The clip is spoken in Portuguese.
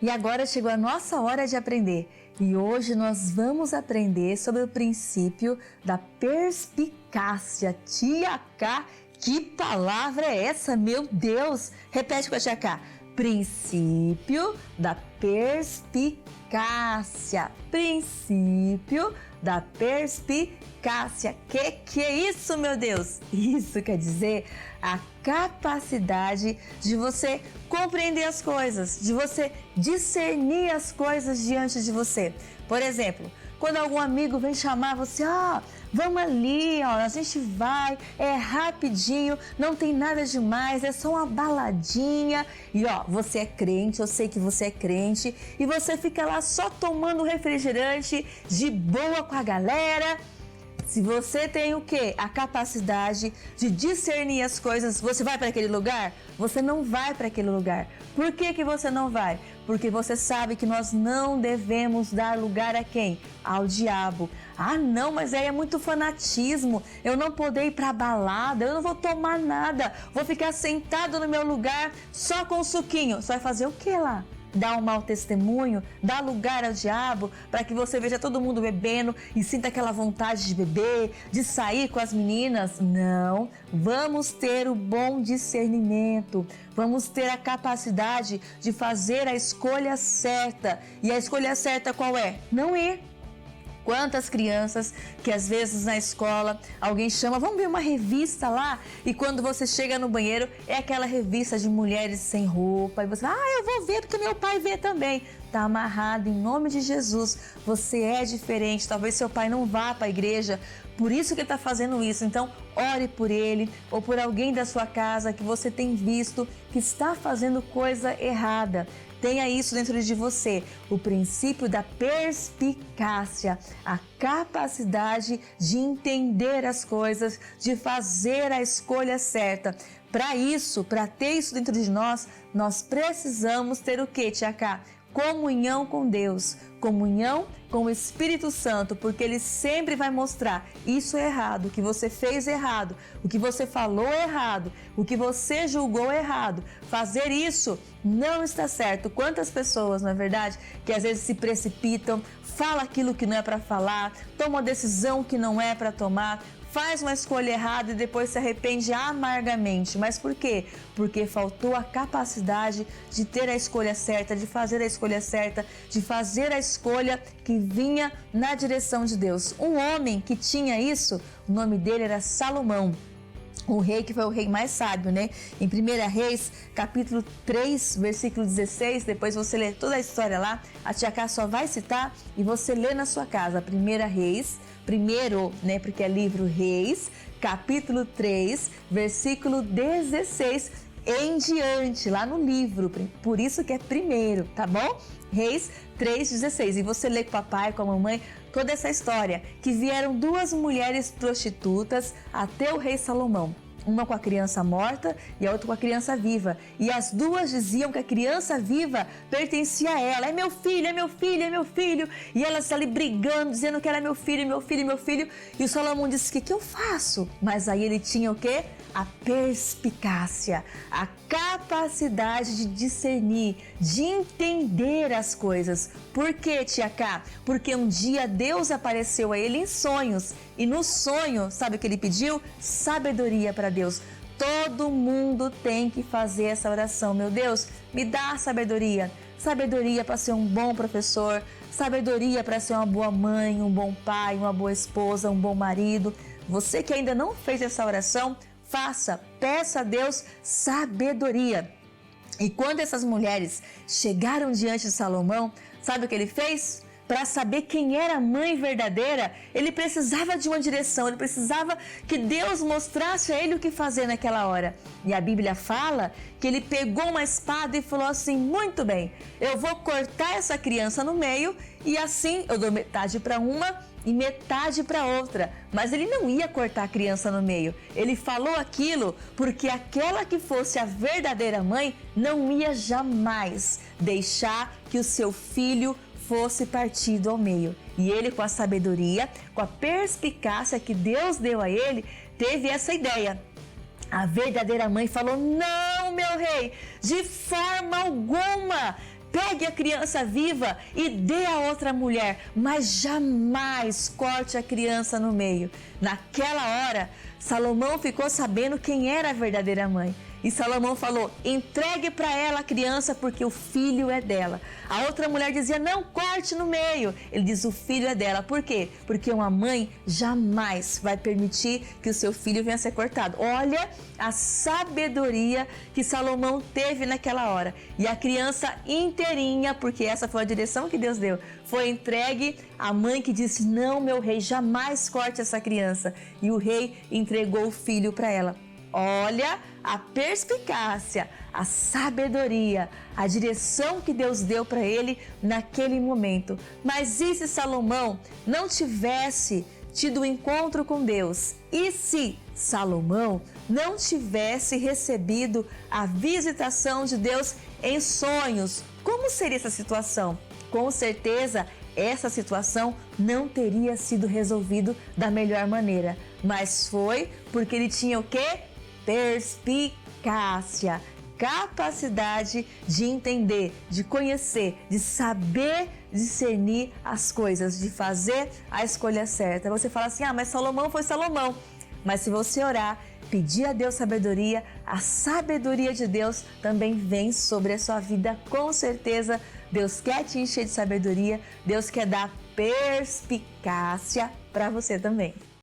E agora chegou a nossa hora de aprender. E hoje nós vamos aprender sobre o princípio da perspicácia. Tia K, que palavra é essa? Meu Deus! Repete com a tia K. Princípio da perspicácia. Princípio da perspicácia. Que é isso, meu Deus? Isso quer dizer a capacidade de você compreender as coisas, de você discernir as coisas diante de você. Por exemplo, quando algum amigo vem chamar você, vamos ali, a gente vai, é rapidinho, não tem nada demais, é só uma baladinha. E você é crente, eu sei que você é crente, e você fica lá só tomando refrigerante, de boa com a galera. Se você tem o quê? A capacidade de discernir as coisas, você vai para aquele lugar? Você não vai para aquele lugar. Por que você não vai? Porque você sabe que nós não devemos dar lugar a quem? Ao diabo. Não, mas aí é muito fanatismo. Eu não poder ir para a balada, eu não vou tomar nada. Vou ficar sentado no meu lugar só com o suquinho. Você vai fazer o que lá? Dar um mau testemunho, dar lugar ao diabo, para que você veja todo mundo bebendo e sinta aquela vontade de beber, de sair com as meninas. Não, vamos ter o bom discernimento, vamos ter a capacidade de fazer a escolha certa. E a escolha certa qual é? Não ir. Quantas crianças que às vezes na escola alguém chama, vamos ver uma revista lá, e quando você chega no banheiro é aquela revista de mulheres sem roupa e você fala, eu vou ver porque meu pai vê também. Tá amarrado em nome de Jesus, você é diferente, talvez seu pai não vá para a igreja, por isso que ele está fazendo isso. Então ore por ele ou por alguém da sua casa que você tem visto que está fazendo coisa errada. Tenha isso dentro de você, o princípio da perspicácia, a capacidade de entender as coisas, de fazer a escolha certa. Para isso, para ter isso dentro de nós, nós precisamos ter o quê, tia K? Comunhão com Deus, comunhão com o Espírito Santo, porque Ele sempre vai mostrar isso é errado, o que você fez errado, o que você falou errado, o que você julgou errado. Fazer isso não está certo. Quantas pessoas, não é verdade, que às vezes se precipitam, fala aquilo que não é para falar, toma uma decisão que não é para tomar, faz uma escolha errada e depois se arrepende amargamente. Mas por quê? Porque faltou a capacidade de ter a escolha certa, de fazer a escolha certa, de fazer a escolha que vinha na direção de Deus. Um homem que tinha isso, o nome dele era Salomão. O rei que foi o rei mais sábio, né? Em 1 Reis, capítulo 3, versículo 16, depois você lê toda a história lá, a tia Cá só vai citar e você lê na sua casa. 1 Reis, primeiro, né? Porque é livro Reis, capítulo 3, versículo 16 em diante, lá no livro, por isso que é primeiro, tá bom? Reis 3,16. E você lê com o papai, com a mamãe, toda essa história, que vieram duas mulheres prostitutas até o rei Salomão. Uma com a criança morta e a outra com a criança viva. E as duas diziam que a criança viva pertencia a ela. É meu filho, é meu filho, é meu filho. E elas ali brigando, dizendo que era meu filho, meu filho, meu filho. E o Salomão disse, o que eu faço? Mas aí ele tinha o quê? A perspicácia, a capacidade de discernir, de entender as coisas. Por quê, tia Cá? Porque um dia Deus apareceu a ele em sonhos. E no sonho, sabe o que ele pediu? Sabedoria para Deus. Todo mundo tem que fazer essa oração. Meu Deus, me dá sabedoria. Sabedoria para ser um bom professor, sabedoria para ser uma boa mãe, um bom pai, uma boa esposa, um bom marido. Você que ainda não fez essa oração, faça, peça a Deus sabedoria. E quando essas mulheres chegaram diante de Salomão, sabe o que ele fez? Para saber quem era a mãe verdadeira, ele precisava de uma direção, ele precisava que Deus mostrasse a ele o que fazer naquela hora. E a Bíblia fala que ele pegou uma espada e falou assim, muito bem, eu vou cortar essa criança no meio e assim eu dou metade para uma e metade para outra. Mas ele não ia cortar a criança no meio. Ele falou aquilo porque aquela que fosse a verdadeira mãe não ia jamais deixar que o seu filho fosse partido ao meio. E ele, com a sabedoria, com a perspicácia que Deus deu a ele, teve essa ideia. A verdadeira mãe falou, não, meu rei, de forma alguma, pegue a criança viva e dê a outra mulher, mas jamais corte a criança no meio. Naquela hora, Salomão ficou sabendo quem era a verdadeira mãe. E Salomão falou: entregue para ela a criança porque o filho é dela. A outra mulher dizia: não, corte no meio. Ele diz: o filho é dela. Por quê? Porque uma mãe jamais vai permitir que o seu filho venha a ser cortado. Olha a sabedoria que Salomão teve naquela hora. E a criança inteirinha, porque essa foi a direção que Deus deu, foi entregue à mãe que disse: não, meu rei, jamais corte essa criança. E o rei entregou o filho para ela. Olha a perspicácia, a sabedoria, a direção que Deus deu para ele naquele momento. Mas e se Salomão não tivesse tido um encontro com Deus? E se Salomão não tivesse recebido a visitação de Deus em sonhos? Como seria essa situação? Com certeza, essa situação não teria sido resolvida da melhor maneira. Mas foi porque ele tinha o quê? Perspicácia, capacidade de entender, de conhecer, de saber discernir as coisas, de fazer a escolha certa. Você fala assim: ah, mas Salomão foi Salomão. Mas se você orar, pedir a Deus sabedoria, a sabedoria de Deus também vem sobre a sua vida, com certeza. Deus quer te encher de sabedoria, Deus quer dar perspicácia para você também.